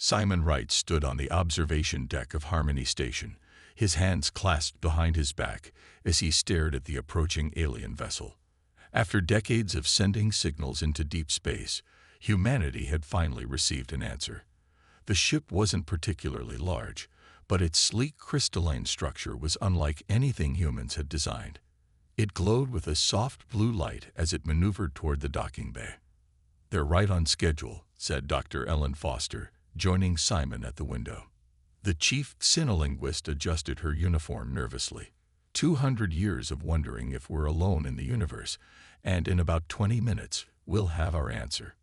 Simon Wright stood on the observation deck of Harmony Station, his hands clasped behind his back as he stared at the approaching alien vessel. After decades of sending signals into deep space, humanity had finally received an answer. The ship wasn't particularly large, but its sleek crystalline structure was unlike anything humans had designed. It glowed with a soft blue light as it maneuvered toward the docking bay. "They're right on schedule," said Dr. Ellen Foster, joining Simon at the window. The chief Sinolinguist adjusted her uniform nervously. 200 years of wondering if we're alone in the universe, and in about 20 minutes, we'll have our answer.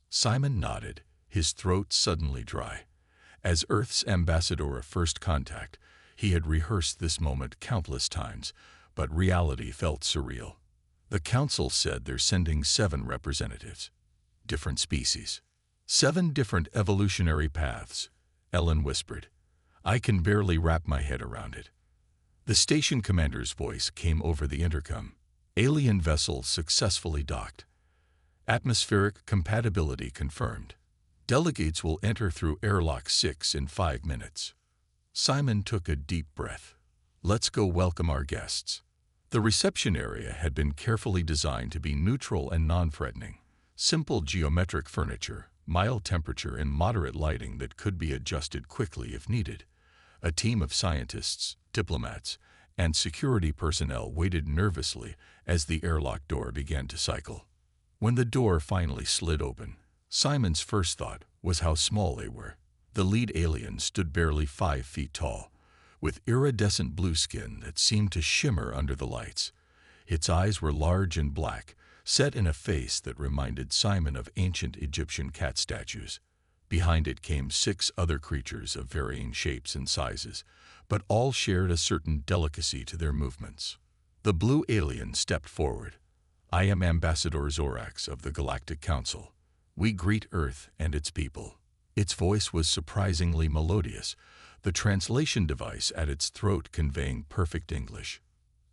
Simon nodded, his throat suddenly dry. As Earth's ambassador of first contact, he had rehearsed this moment countless times, but reality felt surreal. The Council said they're sending 7 representatives. Different species. 7 different evolutionary paths, Ellen whispered. I can barely wrap my head around it. The station commander's voice came over the intercom. Alien vessel successfully docked. Atmospheric compatibility confirmed. Delegates will enter through airlock 6 in 5 minutes. Simon took a deep breath. Let's go welcome our guests. The reception area had been carefully designed to be neutral and non-threatening. Simple geometric furniture, mild temperature and moderate lighting that could be adjusted quickly if needed. A team of scientists, diplomats, and security personnel waited nervously as the airlock door began to cycle. When the door finally slid open, Simon's first thought was how small they were. The lead alien stood barely 5 feet tall, with iridescent blue skin that seemed to shimmer under the lights. Its eyes were large and black, set in a face that reminded Simon of ancient Egyptian cat statues. Behind it came 6 other creatures of varying shapes and sizes, but all shared a certain delicacy to their movements. The blue alien stepped forward. I am Ambassador Zorax of the Galactic Council. We greet Earth and its people. Its voice was surprisingly melodious, the translation device at its throat conveying perfect English.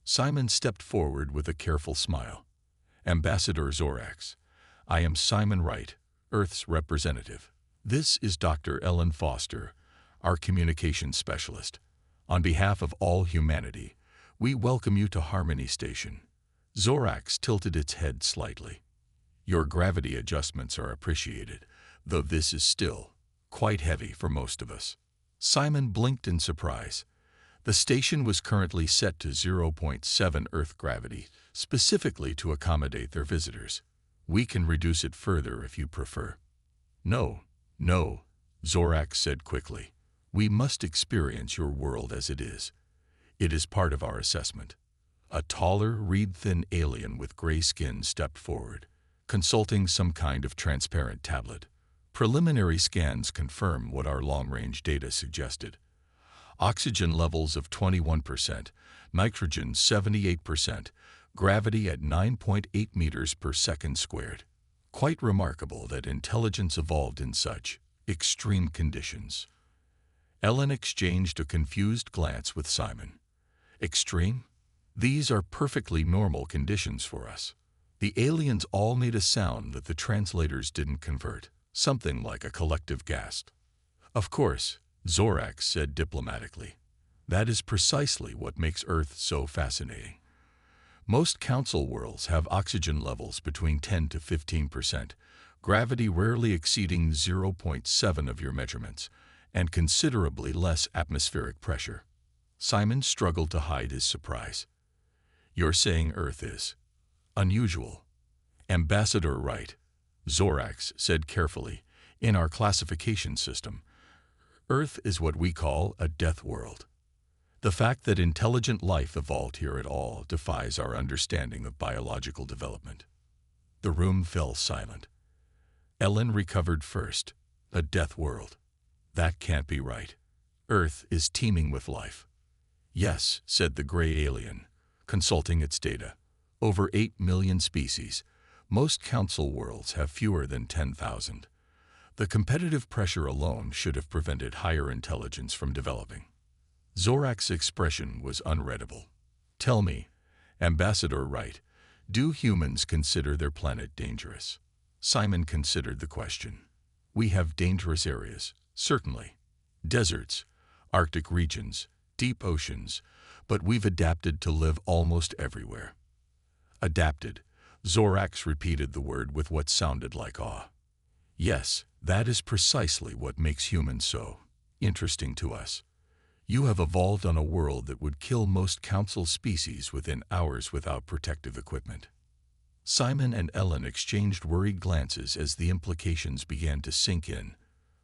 Simon stepped forward with a careful smile. Ambassador Zorax, I am Simon Wright, Earth's representative. This is Dr. Ellen Foster, our communications specialist. On behalf of all humanity, we welcome you to Harmony Station. Zorax tilted its head slightly. Your gravity adjustments are appreciated, though this is still quite heavy for most of us. Simon blinked in surprise. The station was currently set to 0.7 Earth gravity, specifically to accommodate their visitors. We can reduce it further if you prefer. No, Zorax said quickly. We must experience your world as it is. It is part of our assessment. A taller, reed-thin alien with gray skin stepped forward, consulting some kind of transparent tablet. Preliminary scans confirm what our long-range data suggested. Oxygen levels of 21%, nitrogen 78%, gravity at 9.8 meters per second squared. Quite remarkable that intelligence evolved in such extreme conditions. Ellen exchanged a confused glance with Simon. Extreme? These are perfectly normal conditions for us. The aliens all made a sound that the translators didn't convert, something like a collective gasp. Of course, Zorax said diplomatically. That is precisely what makes Earth so fascinating. Most council worlds have oxygen levels between 10 to 15%, gravity rarely exceeding 0.7 of your measurements, and considerably less atmospheric pressure. Simon struggled to hide his surprise. You're saying Earth is unusual. Ambassador Wright, Zorax said carefully, in our classification system, Earth is what we call a death world. The fact that intelligent life evolved here at all defies our understanding of biological development. The room fell silent. Ellen recovered first. A death world. That can't be right. Earth is teeming with life. Yes, said the gray alien, consulting its data. Over 8 million species. Most council worlds have fewer than 10,000. The competitive pressure alone should have prevented higher intelligence from developing. Zorax's expression was unreadable. Tell me, Ambassador Wright, do humans consider their planet dangerous? Simon considered the question. We have dangerous areas, Certainly. Deserts, Arctic regions, deep oceans, but we've adapted to live almost everywhere. Adapted. Zorax repeated the word with what sounded like awe. Yes, that is precisely what makes humans so interesting to us. You have evolved on a world that would kill most council species within hours without protective equipment. Simon and Ellen exchanged worried glances as the implications began to sink in.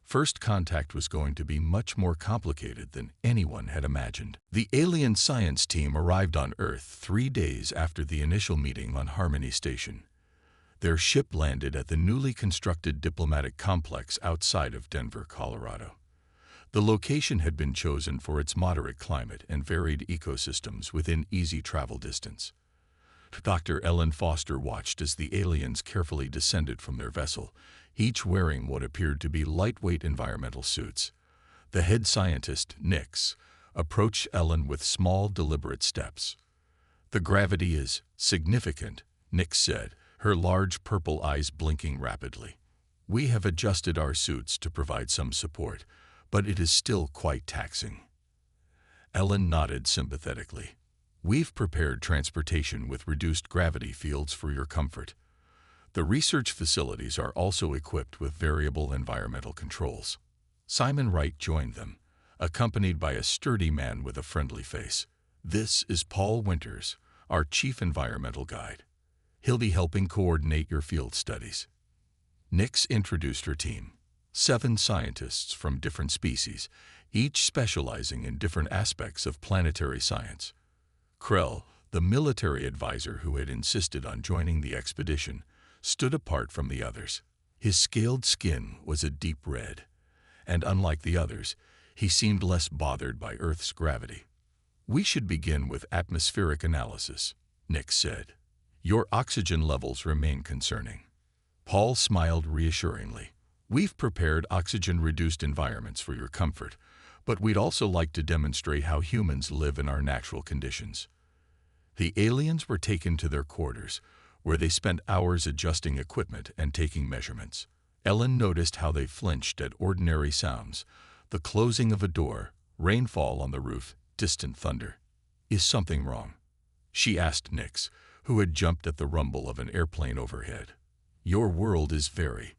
First contact was going to be much more complicated than anyone had imagined. The alien science team arrived on Earth 3 days after the initial meeting on Harmony Station. Their ship landed at the newly constructed diplomatic complex outside of Denver, Colorado. The location had been chosen for its moderate climate and varied ecosystems within easy travel distance. Dr. Ellen Foster watched as the aliens carefully descended from their vessel, each wearing what appeared to be lightweight environmental suits. The head scientist, Nix, approached Ellen with small, deliberate steps. "The gravity is significant," Nix said, her large purple eyes blinking rapidly. "We have adjusted our suits to provide some support, but it is still quite taxing." Ellen nodded sympathetically. "We've prepared transportation with reduced gravity fields for your comfort. The research facilities are also equipped with variable environmental controls." Simon Wright joined them, accompanied by a sturdy man with a friendly face. "This is Paul Winters, our chief environmental guide. He'll be helping coordinate your field studies." Nix introduced her team. 7 scientists from different species, each specializing in different aspects of planetary science. Krell, the military advisor who had insisted on joining the expedition, stood apart from the others. His scaled skin was a deep red, and unlike the others, he seemed less bothered by Earth's gravity. "We should begin with atmospheric analysis," Nix said. "Your oxygen levels remain concerning." Paul smiled reassuringly. "We've prepared oxygen-reduced environments for your comfort, but we'd also like to demonstrate how humans live in our natural conditions." The aliens were taken to their quarters, where they spent hours adjusting equipment and taking measurements. Ellen noticed how they flinched at ordinary sounds: the closing of a door, rainfall on the roof, distant thunder. "Is something wrong?" she asked Nix, who had jumped at the rumble of an airplane overhead. "Your world is very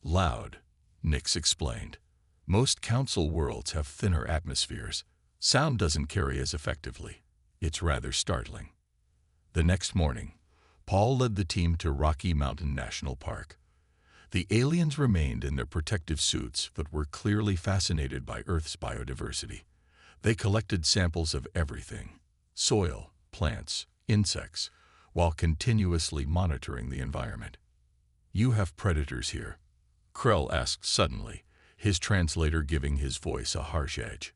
loud," Nix explained. "Most council worlds have thinner atmospheres. Sound doesn't carry as effectively. It's rather startling." The next morning, Paul led the team to Rocky Mountain National Park. The aliens remained in their protective suits but were clearly fascinated by Earth's biodiversity. They collected samples of everything: soil, plants, insects, while continuously monitoring the environment. "You have predators here?" Krell asked suddenly, his translator giving his voice a harsh edge.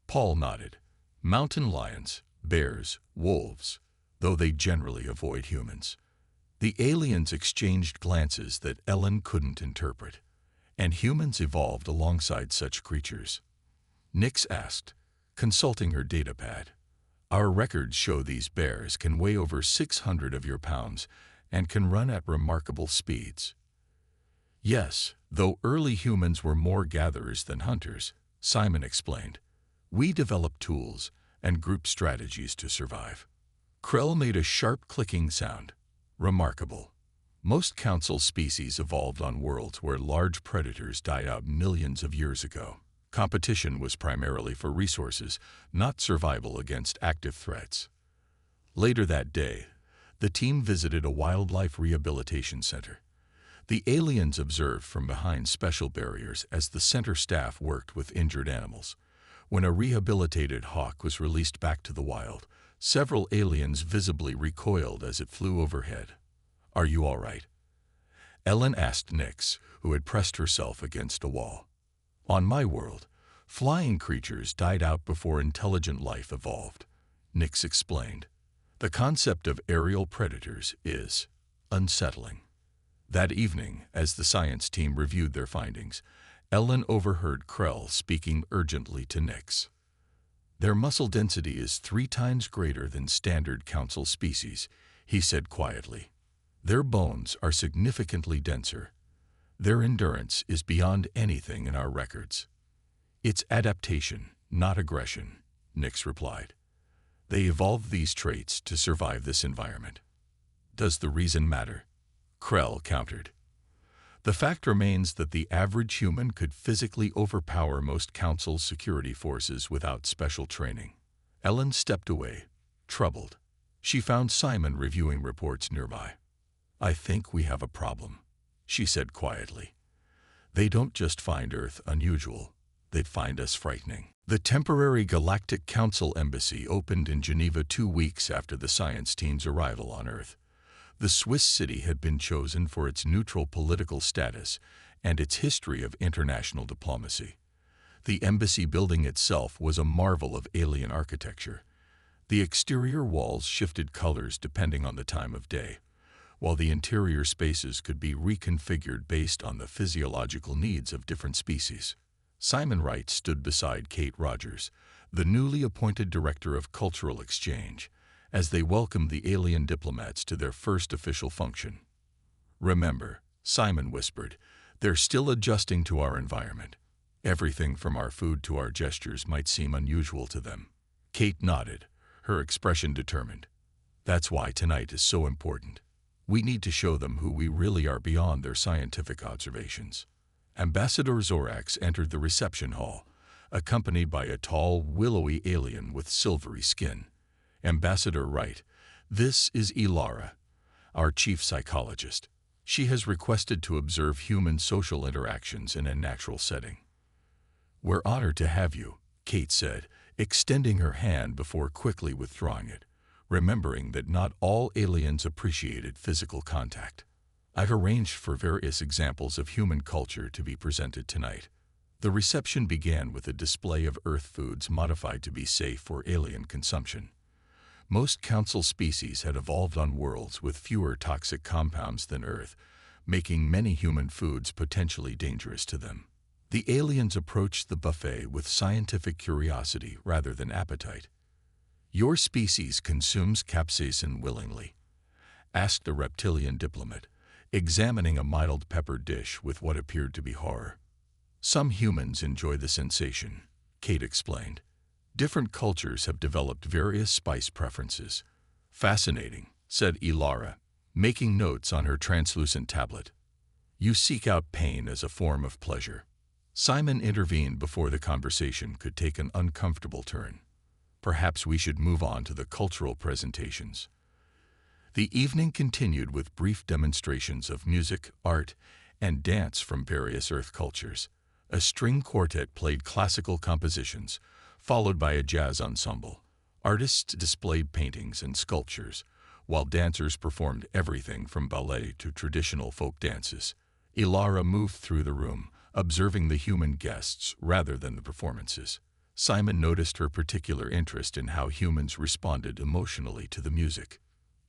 Paul nodded. "Mountain lions, bears, wolves, though they generally avoid humans." The aliens exchanged glances that Ellen couldn't interpret. "And humans evolved alongside such creatures?" Nix asked, consulting her datapad. "Our records show these bears can weigh over 600 of your pounds and can run at remarkable speeds." "Yes, though early humans were more gatherers than hunters," Simon explained. "We developed tools and group strategies to survive." Krell made a sharp clicking sound. "Remarkable. Most council species evolved on worlds where large predators died out millions of years ago. Competition was primarily for resources, not survival against active threats." Later that day, the team visited a wildlife rehabilitation center. The aliens observed from behind special barriers as the center staff worked with injured animals. When a rehabilitated hawk was released back to the wild, several aliens visibly recoiled as it flew overhead. "Are you all right?" Ellen asked Nix, who had pressed herself against a wall. "On my world, flying creatures died out before intelligent life evolved," Nix explained. "The concept of aerial predators is unsettling." That evening, as the science team reviewed their findings, Ellen overheard Krell speaking urgently to Nix. "Their muscle density is 3 times greater than standard council species," he said quietly. "Their bones are significantly denser. Their endurance is beyond anything in our records." It's adaptation, not aggression, Nix replied. They evolved these traits to survive this environment. Does the reason matter? Krell countered. The fact remains that the average human could physically overpower most Council's security forces without special training. Ellen stepped away, troubled. She found Simon reviewing reports nearby. I think we have a problem, she said quietly. They don't just find Earth unusual, they'd find us frightening. The temporary Galactic Council embassy opened in Geneva 2 weeks after the science team's arrival on Earth. The Swiss city had been chosen for its neutral political status and its history of international diplomacy. The embassy building itself was a marvel of alien architecture. The exterior walls shifted colors depending on the time of day, while the interior spaces could be reconfigured based on the physiological needs of different species. Simon Wright stood beside Kate Rogers, the newly appointed Director of Cultural Exchange, as they welcomed the alien diplomats to their first official function. Remember, Simon whispered, they're still adjusting to our environment. Everything from our food to our gestures might seem unusual to them. Kate nodded, her expression determined. That's why tonight is so important. We need to show them who we really are beyond their scientific observations. Ambassador Zorax entered the reception hall, accompanied by a tall, willowy alien with silvery skin. Ambassador Wright, this is Ilara, our chief psychologist. She has requested to observe human social interactions in a natural setting. We're honored to have you, Kate said, extending her hand before quickly withdrawing it, remembering that not all aliens appreciated physical contact. I've arranged for various examples of human culture to be presented tonight. The reception began with a display of Earth foods modified to be safe for alien consumption. Most Council species had evolved on worlds with fewer toxic compounds than Earth, making many human foods potentially dangerous to them. The aliens approached the buffet with scientific curiosity rather than appetite. Your species consumes capsaicin willingly, asked the reptilian diplomat, examining a mild pepper dish with what appeared to be horror. Some humans enjoy the sensation, Kate explained. Different cultures have developed various spice preferences. Fascinating, said Ilara, making notes on her translucent tablet. You seek out pain as a form of pleasure. Simon intervened before the conversation could take an uncomfortable turn. Perhaps we should move on to the cultural presentations. The evening continued with brief demonstrations of music, art, and dance from various Earth cultures. A string quartet played classical compositions, followed by a jazz ensemble. Artists displayed paintings and sculptures, while dancers performed everything from ballet to traditional folk dances. Ilara moved through the room, observing the human guests rather than the performances. Simon noticed her particular interest in how humans responded emotionally to the music.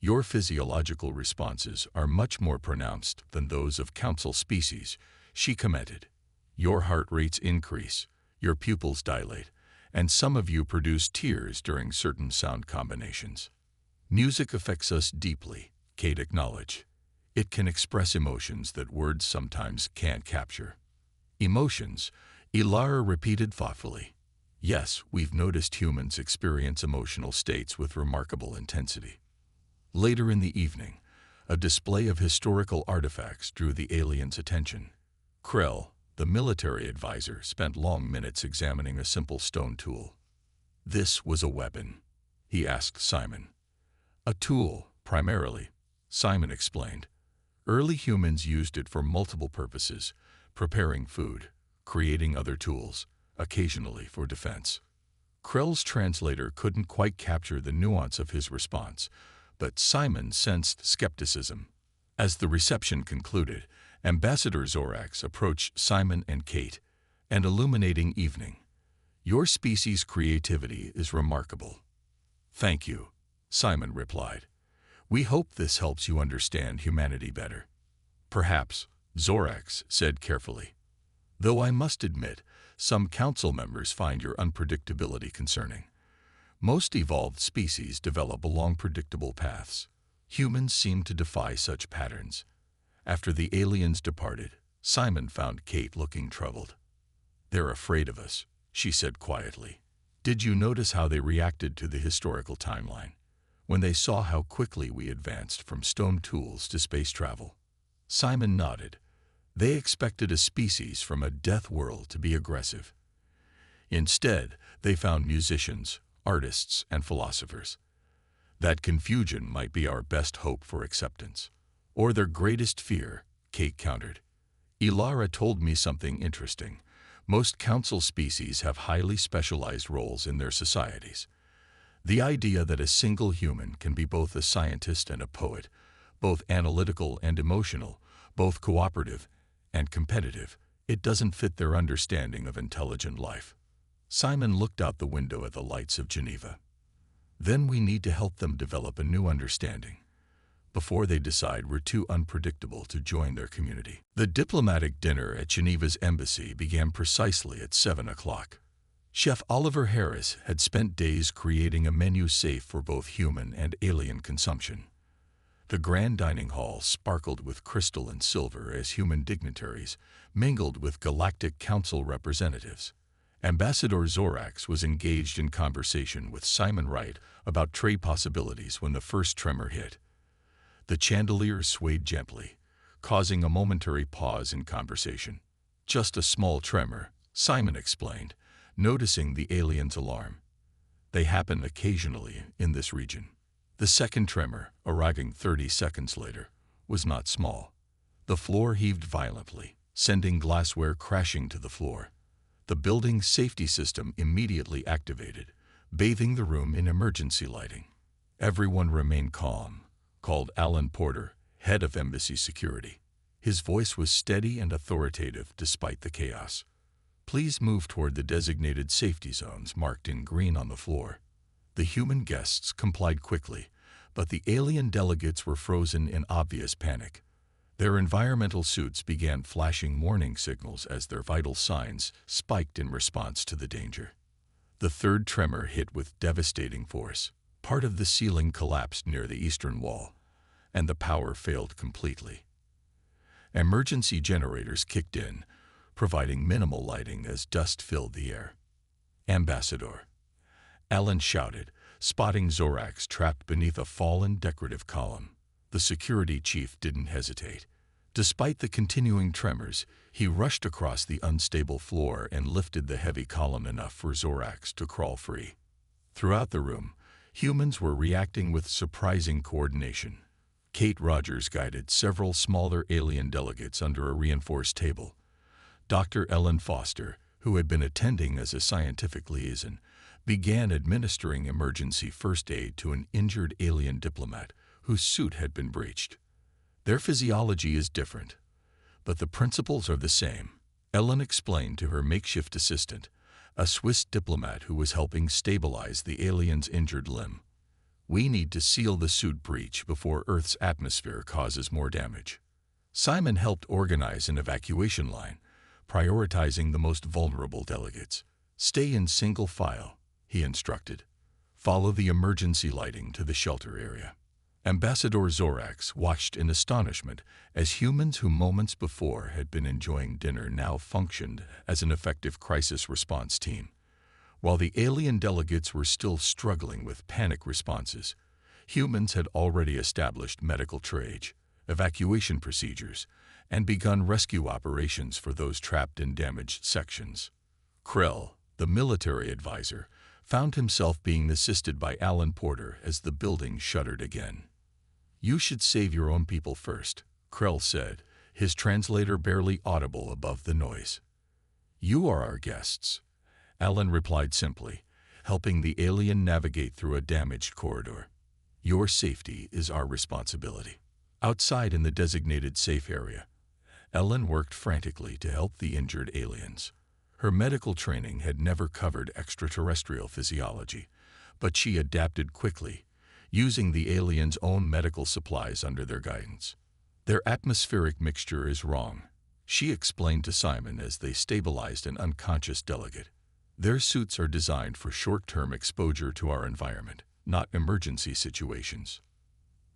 Your physiological responses are much more pronounced than those of Council species, she commented. Your heart rates increase, your pupils dilate, and some of you produce tears during certain sound combinations. Music affects us deeply, Kate acknowledged. It can express emotions that words sometimes can't capture. Emotions, Ilara repeated thoughtfully. Yes, we've noticed humans experience emotional states with remarkable intensity. Later in the evening, a display of historical artifacts drew the aliens' attention. Krell, the military advisor, spent long minutes examining a simple stone tool. This was a weapon, he asked Simon. A tool, primarily, Simon explained. Early humans used it for multiple purposes, preparing food, creating other tools, occasionally for defense. Krell's translator couldn't quite capture the nuance of his response, but Simon sensed skepticism. As the reception concluded, Ambassador Zorax approached Simon and Kate, an illuminating evening. Your species' creativity is remarkable. Thank you, Simon replied. We hope this helps you understand humanity better. Perhaps, Zorax said carefully. Though I must admit, some council members find your unpredictability concerning. Most evolved species develop along predictable paths. Humans seem to defy such patterns. After the aliens departed, Simon found Kate looking troubled. They're afraid of us, she said quietly. "Did you notice how they reacted to the historical timeline, when they saw how quickly we advanced from stone tools to space travel?" Simon nodded. They expected a species from a death world to be aggressive. Instead, they found musicians, artists, and philosophers. That confusion might be our best hope for acceptance. Or their greatest fear, Kate countered. Ilara told me something interesting. Most council species have highly specialized roles in their societies. The idea that a single human can be both a scientist and a poet, both analytical and emotional, both cooperative and competitive, it doesn't fit their understanding of intelligent life. Simon looked out the window at the lights of Geneva. Then we need to help them develop a new understanding before they decide we're too unpredictable to join their community. The diplomatic dinner at Geneva's embassy began precisely at 7 o'clock. Chef Oliver Harris had spent days creating a menu safe for both human and alien consumption. The grand dining hall sparkled with crystal and silver as human dignitaries mingled with Galactic Council representatives. Ambassador Zorax was engaged in conversation with Simon Wright about trade possibilities when the first tremor hit. The chandelier swayed gently, causing a momentary pause in conversation. "Just a small tremor," Simon explained, noticing the aliens' alarm. "They happen occasionally in this region." The second tremor, arriving 30 seconds later, was not small. The floor heaved violently, sending glassware crashing to the floor. The building's safety system immediately activated, bathing the room in emergency lighting. "Everyone remain calm," called Alan Porter, head of embassy security. His voice was steady and authoritative despite the chaos. "Please move toward the designated safety zones marked in green on the floor." The human guests complied quickly, but the alien delegates were frozen in obvious panic. Their environmental suits began flashing warning signals as their vital signs spiked in response to the danger. The third tremor hit with devastating force. Part of the ceiling collapsed near the eastern wall, and the power failed completely. Emergency generators kicked in, providing minimal lighting as dust filled the air. "Ambassador," Alan shouted, spotting Zorax trapped beneath a fallen decorative column. The security chief didn't hesitate. Despite the continuing tremors, he rushed across the unstable floor and lifted the heavy column enough for Zorax to crawl free. Throughout the room, humans were reacting with surprising coordination. Kate Rogers guided several smaller alien delegates under a reinforced table. Dr. Ellen Foster, who had been attending as a scientific liaison, began administering emergency first aid to an injured alien diplomat whose suit had been breached. Their physiology is different, but the principles are the same, Ellen explained to her makeshift assistant, a Swiss diplomat who was helping stabilize the alien's injured limb. "We need to seal the suit breach before Earth's atmosphere causes more damage." Simon helped organize an evacuation line, prioritizing the most vulnerable delegates. "Stay in single file," he instructed. "Follow the emergency lighting to the shelter area." Ambassador Zorax watched in astonishment as humans who moments before had been enjoying dinner now functioned as an effective crisis response team. While the alien delegates were still struggling with panic responses, humans had already established medical triage, evacuation procedures, and begun rescue operations for those trapped in damaged sections. Krell, the military advisor, found himself being assisted by Alan Porter as the building shuddered again. "You should save your own people first," Krell said, his translator barely audible above the noise. "You are our guests," Alan replied simply, helping the alien navigate through a damaged corridor. "Your safety is our responsibility." Outside in the designated safe area, Ellen worked frantically to help the injured aliens. Her medical training had never covered extraterrestrial physiology, but she adapted quickly, using the aliens' own medical supplies under their guidance. "Their atmospheric mixture is wrong," she explained to Simon as they stabilized an unconscious delegate. "Their suits are designed for short-term exposure to our environment, not emergency situations."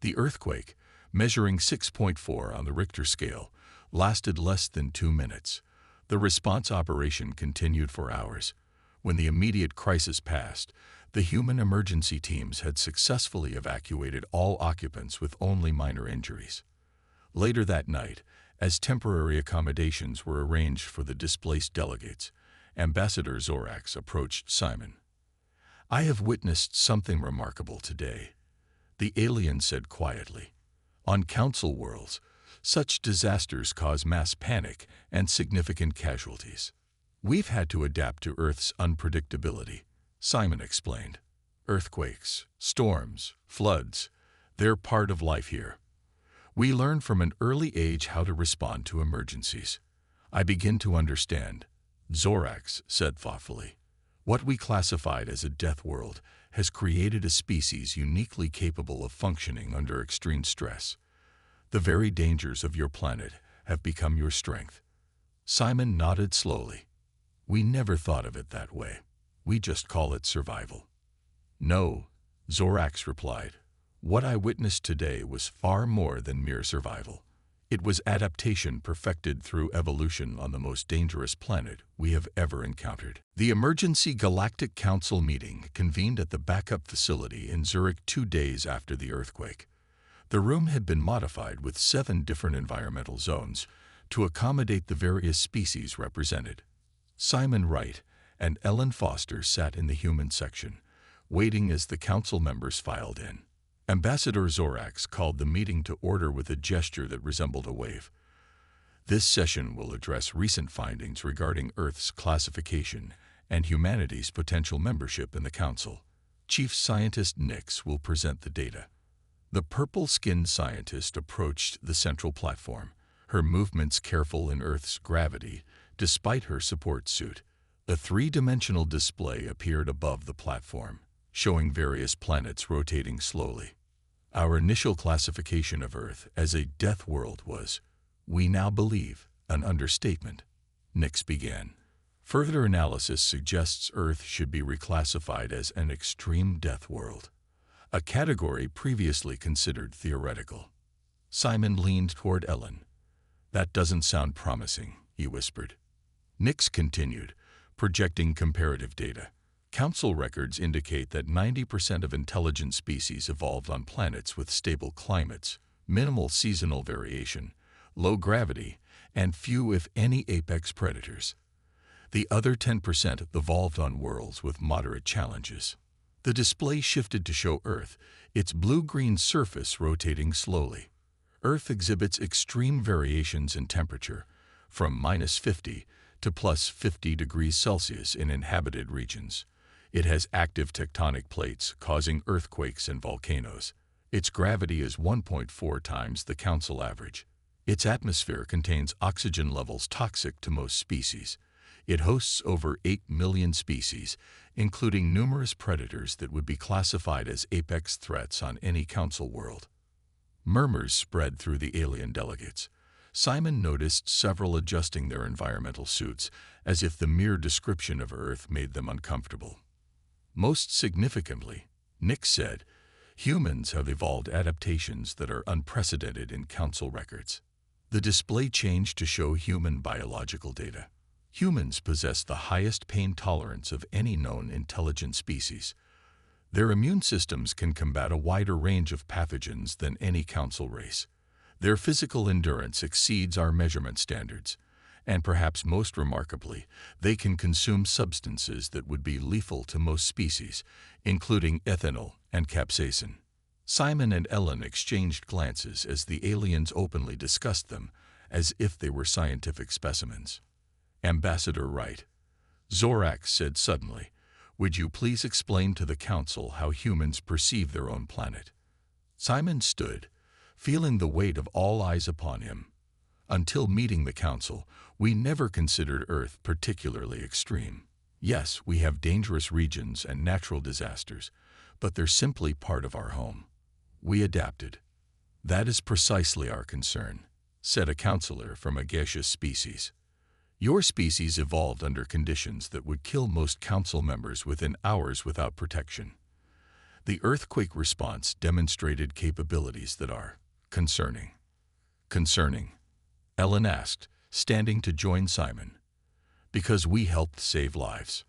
The earthquake, measuring 6.4 on the Richter scale, lasted less than 2 minutes. The response operation continued for hours, When the immediate crisis passed, the human emergency teams had successfully evacuated all occupants with only minor injuries. Later that night, as temporary accommodations were arranged for the displaced delegates, Ambassador Zorax approached Simon. "I have witnessed something remarkable today," the alien said quietly. "On Council worlds, such disasters cause mass panic and significant casualties. We've had to adapt to Earth's unpredictability," Simon explained. "Earthquakes, storms, floods, they're part of life here. We learn from an early age how to respond to emergencies. I begin to understand," Zorax said thoughtfully. "What we classified as a death world has created a species uniquely capable of functioning under extreme stress. The very dangers of your planet have become your strength." Simon nodded slowly. "We never thought of it that way. We just call it survival." "No," Zorax replied. "What I witnessed today was far more than mere survival. It was adaptation perfected through evolution on the most dangerous planet we have ever encountered." The Emergency Galactic Council meeting convened at the backup facility in Zurich 2 days after the earthquake. The room had been modified with 7 different environmental zones to accommodate the various species represented. Simon Wright and Ellen Foster sat in the human section, waiting as the council members filed in. Ambassador Zorax called the meeting to order with a gesture that resembled a wave. "This session will address recent findings regarding Earth's classification and humanity's potential membership in the Council. Chief Scientist Nix will present the data." The purple-skinned scientist approached the central platform, her movements careful in Earth's gravity, despite her support suit. A 3-dimensional display appeared above the platform, showing various planets rotating slowly. "Our initial classification of Earth as a death world was, we now believe, an understatement," Nix began. "Further analysis suggests Earth should be reclassified as an extreme death world, a category previously considered theoretical." Simon leaned toward Ellen. "That doesn't sound promising," he whispered. Nix continued, projecting comparative data. "Council records indicate that 90% of intelligent species evolved on planets with stable climates, minimal seasonal variation, low gravity, and few if any apex predators. The other 10% evolved on worlds with moderate challenges." The display shifted to show Earth, its blue-green surface rotating slowly. Earth exhibits extreme variations in temperature, from -50 to +50 degrees Celsius in inhabited regions. It has active tectonic plates causing earthquakes and volcanoes. Its gravity is 1.4 times the Council average. Its atmosphere contains oxygen levels toxic to most species. It hosts over 8 million species, including numerous predators that would be classified as apex threats on any Council world. Murmurs spread through the alien delegates. Simon noticed several adjusting their environmental suits, as if the mere description of Earth made them uncomfortable. Most significantly, Nix said, "Humans have evolved adaptations that are unprecedented in Council records." The display changed to show human biological data. Humans possess the highest pain tolerance of any known intelligent species. Their immune systems can combat a wider range of pathogens than any Council race. Their physical endurance exceeds our measurement standards, and perhaps most remarkably, they can consume substances that would be lethal to most species, including ethanol and capsaicin. Simon and Ellen exchanged glances as the aliens openly discussed them, as if they were scientific specimens. "Ambassador Wright," Zorax said suddenly, "would you please explain to the Council how humans perceive their own planet?" Simon stood, feeling the weight of all eyes upon him. "Until meeting the Council, we never considered Earth particularly extreme. Yes, we have dangerous regions and natural disasters, but they're simply part of our home. We adapted." "That is precisely our concern," said a counselor from a gaseous species. "Your species evolved under conditions that would kill most Council members within hours without protection. The earthquake response demonstrated capabilities that are concerning." "Concerning?" Ellen asked, standing to join Simon. "Because we helped save lives."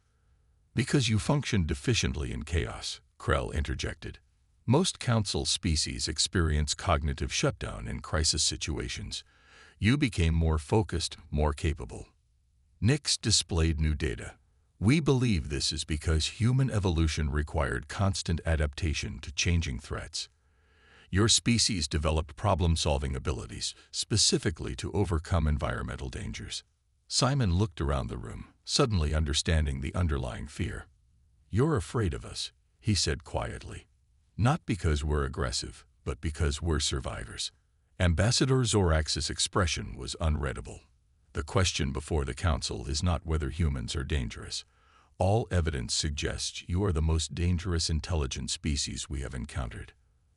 Because you functioned deficiently in chaos, Krell interjected. Most council species experience cognitive shutdown in crisis situations. You became more focused, more capable. Nyx displayed new data. We believe this is because human evolution required constant adaptation to changing threats. Your species developed problem-solving abilities, specifically to overcome environmental dangers. Simon looked around the room, suddenly understanding the underlying fear. You're afraid of us, he said quietly. Not because we're aggressive, but because we're survivors. Ambassador Zorax's expression was unreadable. The question before the council is not whether humans are dangerous. All evidence suggests you are the most dangerous intelligent species we have encountered.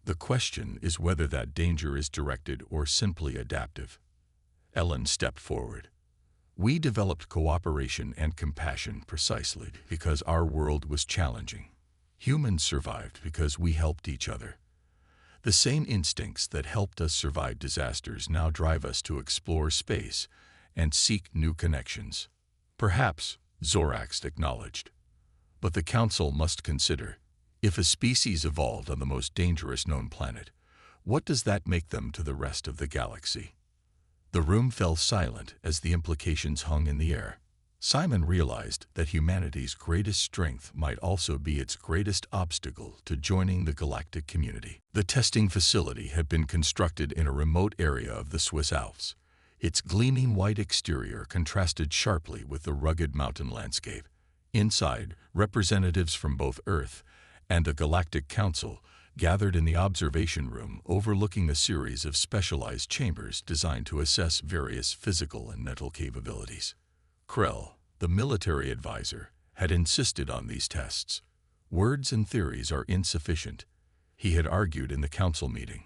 The question is whether that danger is directed or simply adaptive. Ellen stepped forward. We developed cooperation and compassion precisely because our world was challenging. Humans survived because we helped each other. The same instincts that helped us survive disasters now drive us to explore space and seek new connections. Perhaps, Zorax acknowledged. But the Council must consider, if a species evolved on the most dangerous known planet, what does that make them to the rest of the galaxy? The room fell silent as the implications hung in the air. Simon realized that humanity's greatest strength might also be its greatest obstacle to joining the galactic community. The testing facility had been constructed in a remote area of the Swiss Alps. Its gleaming white exterior contrasted sharply with the rugged mountain landscape. Inside, representatives from both Earth and the Galactic Council gathered in the observation room overlooking a series of specialized chambers designed to assess various physical and mental capabilities. Krell, the military advisor, had insisted on these tests. Words and theories are insufficient, he had argued in the council meeting.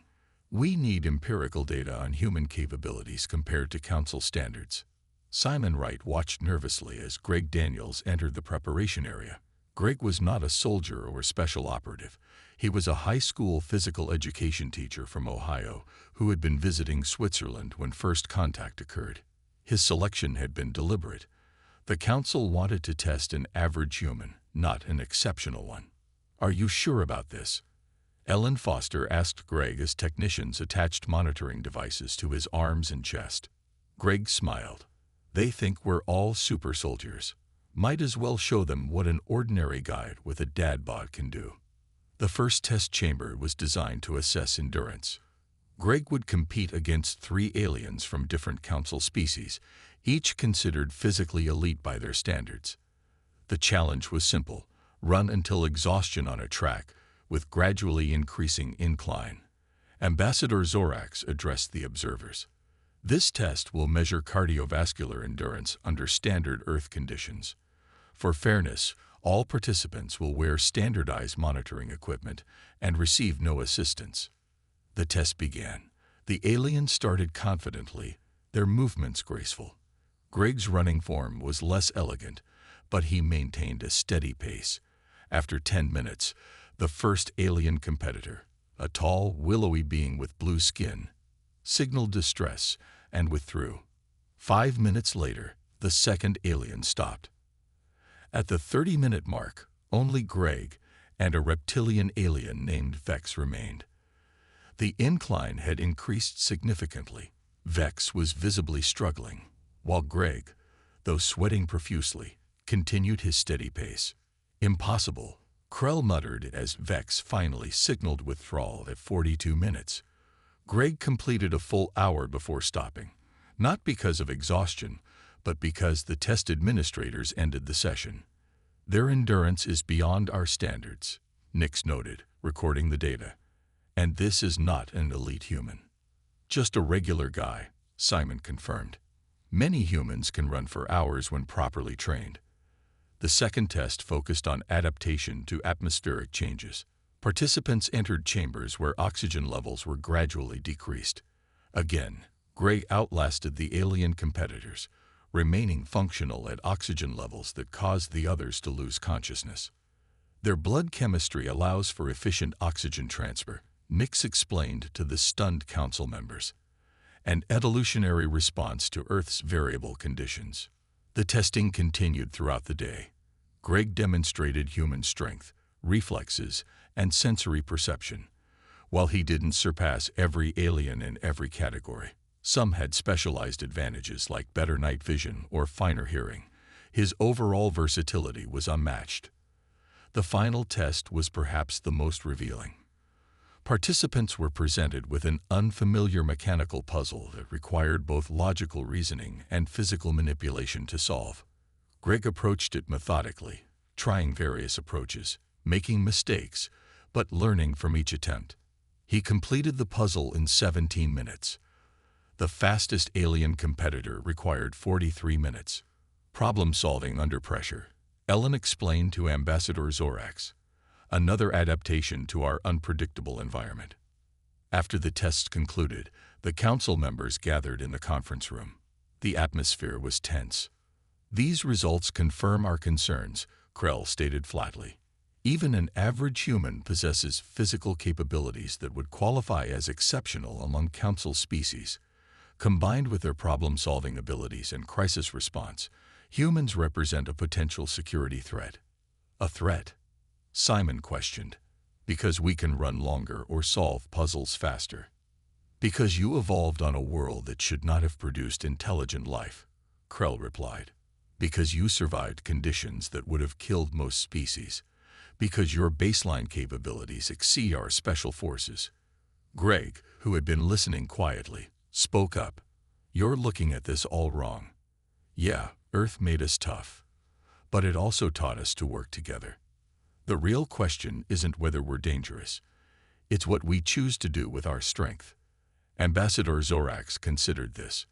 We need empirical data on human capabilities compared to council standards. Simon Wright watched nervously as Greg Daniels entered the preparation area. Greg was not a soldier or special operative. He was a high school physical education teacher from Ohio who had been visiting Switzerland when first contact occurred. His selection had been deliberate. The council wanted to test an average human, not an exceptional one. Are you sure about this? Ellen Foster asked Greg as technicians attached monitoring devices to his arms and chest. Greg smiled. They think we're all super soldiers. Might as well show them what an ordinary guy with a dad bod can do. The first test chamber was designed to assess endurance. Greg would compete against 3 aliens from different council species, each considered physically elite by their standards. The challenge was simple: run until exhaustion on a track, with gradually increasing incline. Ambassador Zorax addressed the observers. This test will measure cardiovascular endurance under standard Earth conditions. For fairness, all participants will wear standardized monitoring equipment and receive no assistance. The test began. The aliens started confidently, their movements graceful. Greg's running form was less elegant, but he maintained a steady pace. After 10 minutes, the first alien competitor, a tall, willowy being with blue skin, signaled distress and withdrew. 5 minutes later, the second alien stopped. At the 30-minute mark, only Greg and a reptilian alien named Vex remained. The incline had increased significantly. Vex was visibly struggling, while Greg, though sweating profusely, continued his steady pace. Impossible, Krell muttered as Vex finally signaled withdrawal at 42 minutes. Greg completed a full hour before stopping, not because of exhaustion, but because the test administrators ended the session. Their endurance is beyond our standards, Nyx noted, recording the data. And this is not an elite human. Just a regular guy, Simon confirmed. Many humans can run for hours when properly trained. The second test focused on adaptation to atmospheric changes. Participants entered chambers where oxygen levels were gradually decreased. Again, Greg outlasted the alien competitors, remaining functional at oxygen levels that caused the others to lose consciousness. Their blood chemistry allows for efficient oxygen transfer, Nyx explained to the stunned council members. An evolutionary response to Earth's variable conditions. The testing continued throughout the day. Greg demonstrated human strength, reflexes, and sensory perception. While he didn't surpass every alien in every category, some had specialized advantages like better night vision or finer hearing. His overall versatility was unmatched. The final test was perhaps the most revealing. Participants were presented with an unfamiliar mechanical puzzle that required both logical reasoning and physical manipulation to solve. Greg approached it methodically, trying various approaches, making mistakes, but learning from each attempt. He completed the puzzle in 17 minutes. The fastest alien competitor required 43 minutes. Problem-solving under pressure, Ellen explained to Ambassador Zorax, another adaptation to our unpredictable environment. After the tests concluded, the council members gathered in the conference room. The atmosphere was tense. These results confirm our concerns, Krell stated flatly. Even an average human possesses physical capabilities that would qualify as exceptional among council species. Combined with their problem-solving abilities and crisis response, humans represent a potential security threat. A threat? Simon questioned. Because we can run longer or solve puzzles faster. Because you evolved on a world that should not have produced intelligent life, Krell replied. Because you survived conditions that would have killed most species. Because your baseline capabilities exceed our special forces. Greg, who had been listening quietly, spoke up. You're looking at this all wrong. Yeah, Earth made us tough. But it also taught us to work together. The real question isn't whether we're dangerous. It's what we choose to do with our strength. Ambassador Zorax considered this.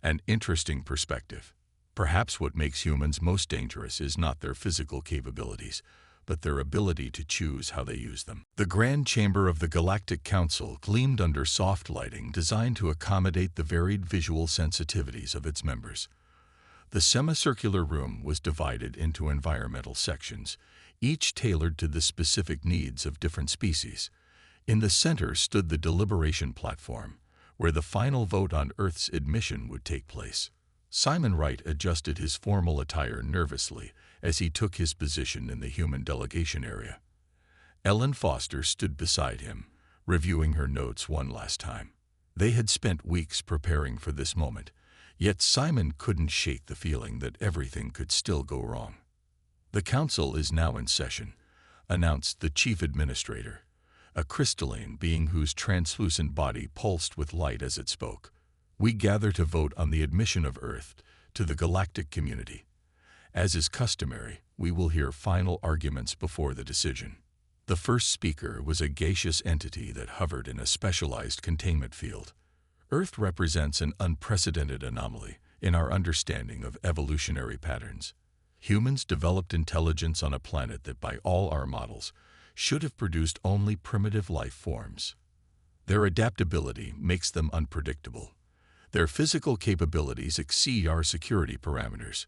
An interesting perspective. Perhaps what makes humans most dangerous is not their physical capabilities, but their ability to choose how they use them. The Grand Chamber of the Galactic Council gleamed under soft lighting designed to accommodate the varied visual sensitivities of its members. The semicircular room was divided into environmental sections, each tailored to the specific needs of different species. In the center stood the deliberation platform, where the final vote on Earth's admission would take place. Simon Wright adjusted his formal attire nervously as he took his position in the human delegation area. Ellen Foster stood beside him, reviewing her notes one last time. They had spent weeks preparing for this moment, yet Simon couldn't shake the feeling that everything could still go wrong. The council is now in session, announced the chief administrator, a crystalline being whose translucent body pulsed with light as it spoke. We gather to vote on the admission of Earth to the galactic community. As is customary, we will hear final arguments before the decision. The first speaker was a gaseous entity that hovered in a specialized containment field. Earth represents an unprecedented anomaly in our understanding of evolutionary patterns. Humans developed intelligence on a planet that, by all our models, should have produced only primitive life forms. Their adaptability makes them unpredictable. Their physical capabilities exceed our security parameters.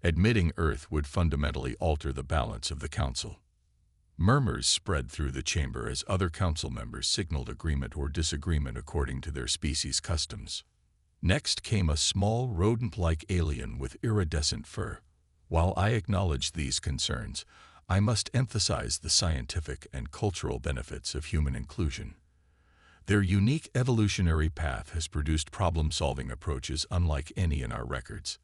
Admitting Earth would fundamentally alter the balance of the Council. Murmurs spread through the chamber as other council members signaled agreement or disagreement according to their species' customs. Next came a small rodent-like alien with iridescent fur. While I acknowledge these concerns, I must emphasize the scientific and cultural benefits of human inclusion. Their unique evolutionary path has produced problem-solving approaches unlike any in our records.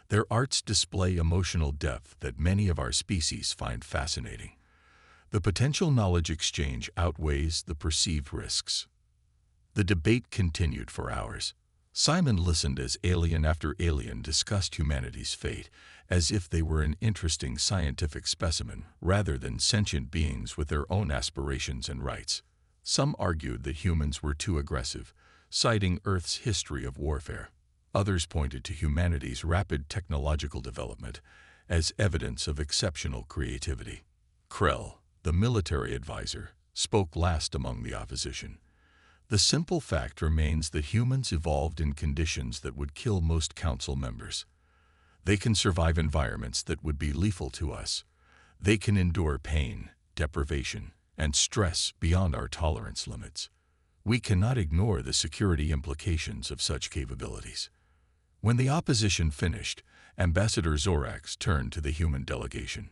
Their arts display emotional depth that many of our species find fascinating. The potential knowledge exchange outweighs the perceived risks. The debate continued for hours. Simon listened as alien after alien discussed humanity's fate, as if they were an interesting scientific specimen rather than sentient beings with their own aspirations and rights. Some argued that humans were too aggressive, citing Earth's history of warfare. Others pointed to humanity's rapid technological development as evidence of exceptional creativity. Krell, the military advisor, spoke last among the opposition. The simple fact remains that humans evolved in conditions that would kill most council members. They can survive environments that would be lethal to us. They can endure pain, deprivation, and stress beyond our tolerance limits. We cannot ignore the security implications of such capabilities. When the opposition finished, Ambassador Zorax turned to the human delegation.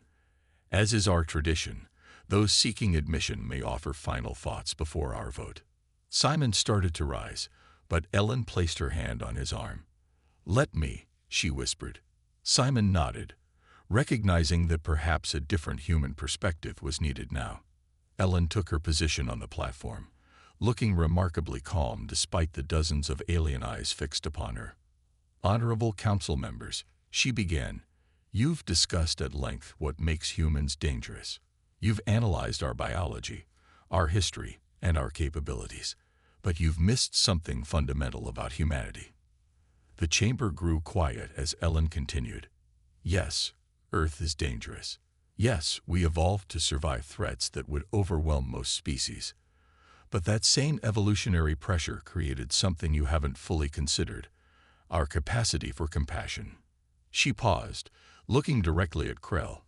As is our tradition, those seeking admission may offer final thoughts before our vote. Simon started to rise, but Ellen placed her hand on his arm. "Let me," she whispered. Simon nodded, recognizing that perhaps a different human perspective was needed now. Ellen took her position on the platform, looking remarkably calm despite the dozens of alien eyes fixed upon her. "Honorable council members," she began, "you've discussed at length what makes humans dangerous. You've analyzed our biology, our history, and our capabilities, but you've missed something fundamental about humanity." The chamber grew quiet as Ellen continued. "Yes, Earth is dangerous. Yes, we evolved to survive threats that would overwhelm most species. But that same evolutionary pressure created something you haven't fully considered: our capacity for compassion." She paused, looking directly at Krell.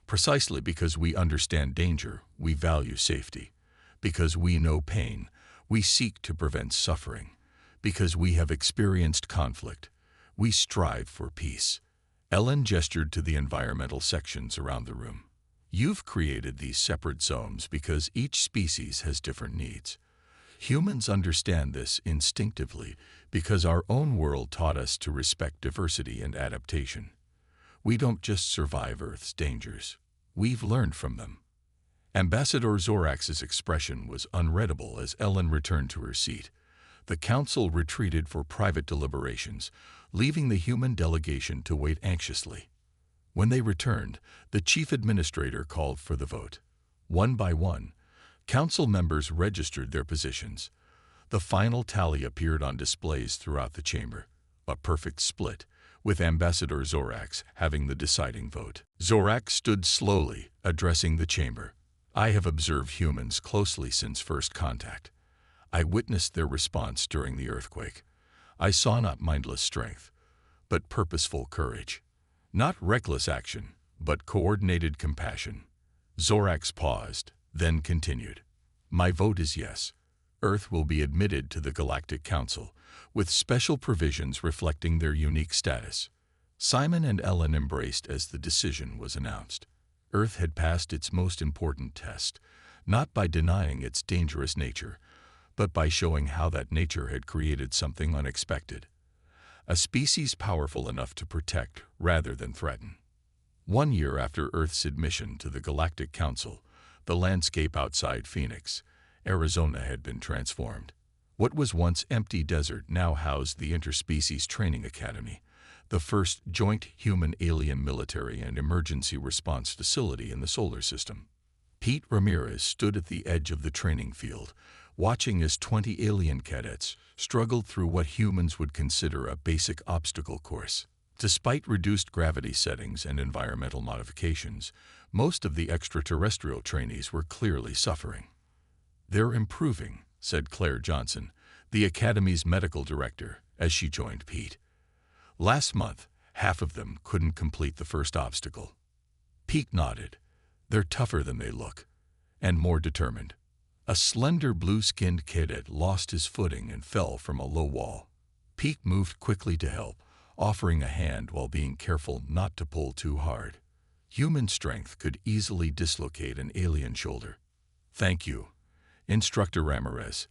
"Precisely because we understand danger, we value safety. Because we know pain, we seek to prevent suffering. Because we have experienced conflict, we strive for peace." Ellen gestured to the environmental sections around the room. "You've created these separate zones because each species has different needs. Humans understand this instinctively because our own world taught us to respect diversity and adaptation. We don't just survive Earth's dangers, we've learned from them." Ambassador Zorax's expression was unreadable as Ellen returned to her seat. The council retreated for private deliberations, leaving the human delegation to wait anxiously. When they returned, the chief administrator called for the vote. One by one, council members registered their positions. The final tally appeared on displays throughout the chamber, a perfect split, with Ambassador Zorax having the deciding vote. Zorax stood slowly, addressing the chamber. "I have observed humans closely since first contact. I witnessed their response during the earthquake. I saw not mindless strength, but purposeful courage. Not reckless action, but coordinated compassion." Zorax paused, then continued. "My vote is yes. Earth will be admitted to the Galactic Council, with special provisions reflecting their unique status." Simon and Ellen embraced as the decision was announced. Earth had passed its most important test, not by denying its dangerous nature, but by showing how that nature had created something unexpected. A species powerful enough to protect rather than threaten. 1 year after Earth's admission to the Galactic Council, the landscape outside Phoenix, Arizona had been transformed. What was once empty desert now housed the Interspecies Training Academy, the first joint human-alien military and emergency response facility in the solar system. Pete Ramirez stood at the edge of the training field, watching as 20 alien cadets struggled through what humans would consider a basic obstacle course. Despite reduced gravity settings and environmental modifications, most of the extraterrestrial trainees were clearly suffering. "They're improving," said Claire Johnson, the Academy's medical director, as she joined Pete. "Last month, half of them couldn't complete the first obstacle." Pete nodded. "They're tougher than they look, and more determined." A slender blue-skinned cadet lost his footing and fell from a low wall. Pete moved quickly to help, offering a hand while being careful not to pull too hard. Human strength could easily dislocate an alien shoulder. "Thank you, Instructor Ramirez,"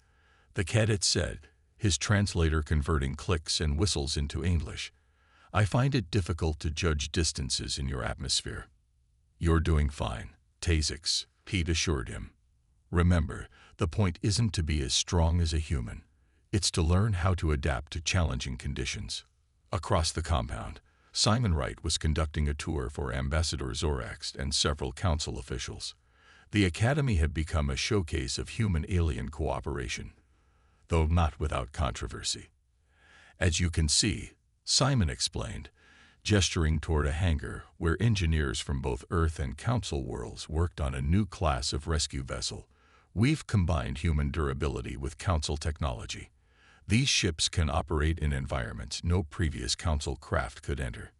the cadet said, his translator converting clicks and whistles into English. "I find it difficult to judge distances in your atmosphere." "You're doing fine, Tazix," Pete assured him. "Remember, the point isn't to be as strong as a human. It's to learn how to adapt to challenging conditions." Across the compound, Simon Wright was conducting a tour for Ambassador Zorax and several council officials. The Academy had become a showcase of human-alien cooperation, though not without controversy. "As you can see," Simon explained, gesturing toward a hangar where engineers from both Earth and Council worlds worked on a new class of rescue vessel, "we've combined human durability with Council technology. These ships can operate in environments no previous Council craft could enter."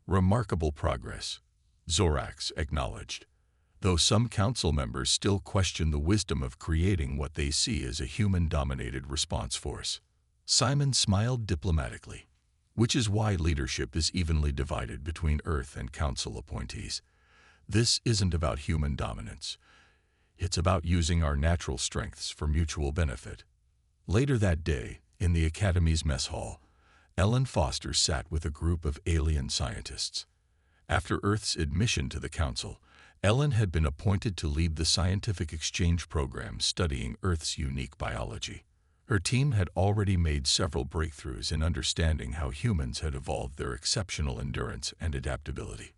"Remarkable progress," Zorax acknowledged, though some Council members still question the wisdom of creating what they see as a human-dominated response force. Simon smiled diplomatically. which is why leadership is evenly divided between Earth and Council appointees. This isn't about human dominance. It's about using our natural strengths for mutual benefit. Later that day, in the Academy's mess hall, Ellen Foster sat with a group of alien scientists. After Earth's admission to the Council, Ellen had been appointed to lead the scientific exchange program studying Earth's unique biology. Her team had already made several breakthroughs in understanding how humans had evolved their exceptional endurance and adaptability.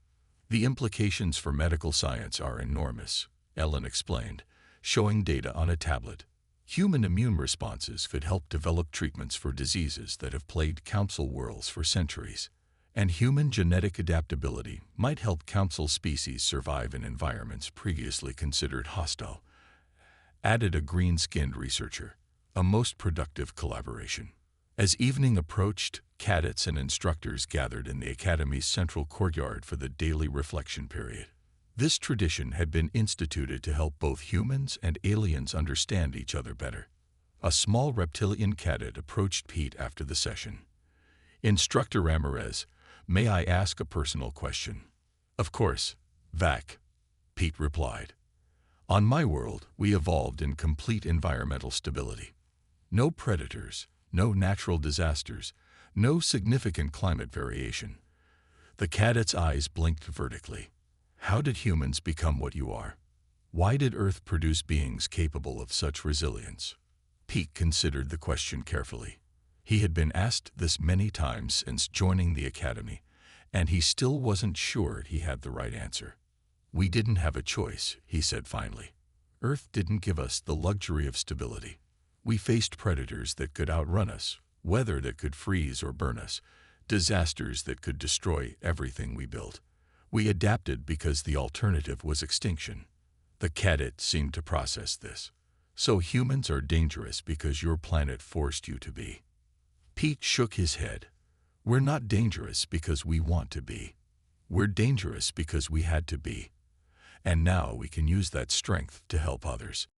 The implications for medical science are enormous, Ellen explained, showing data on a tablet. Human immune responses could help develop treatments for diseases that have plagued Council worlds for centuries. And human genetic adaptability might help Council species survive in environments previously considered hostile, added a green-skinned researcher, a most productive collaboration. As evening approached, cadets and instructors gathered in the Academy's central courtyard for the daily reflection period. This tradition had been instituted to help both humans and aliens understand each other better. A small reptilian cadet approached Pete after the session. "Instructor Ramirez, may I ask a personal question?" "Of course, Vac," Pete replied. "On my world, we evolved in complete environmental stability. No predators, no natural disasters, no significant climate variation." The cadet's eyes blinked vertically. "How did humans become what you are? Why did Earth produce beings capable of such resilience?" Pete considered the question carefully. He had been asked this many times since joining the Academy, and he still wasn't sure he had the right answer. "We didn't have a choice," he said finally. "Earth didn't give us the luxury of stability. We faced predators that could outrun us, weather that could freeze or burn us, disasters that could destroy everything we built. We adapted because the alternative was extinction." The cadet seemed to process this. "So humans are dangerous because your planet forced you to be." Pete shook his head. "We're not dangerous because we want to be. We're dangerous because we had to be. And now we can use that strength to help others."